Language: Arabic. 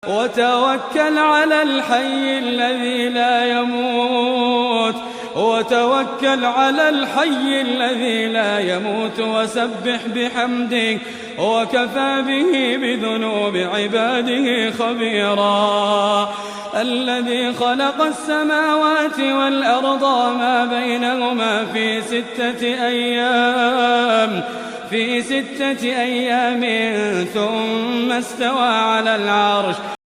وتوكل على الحي الذي لا يموت وسبح بحمده وكفى به بذنوب عباده خبيرا. الذي خلق السماوات والأرض وما بينهما في 6 أيام ثم استوى على العرش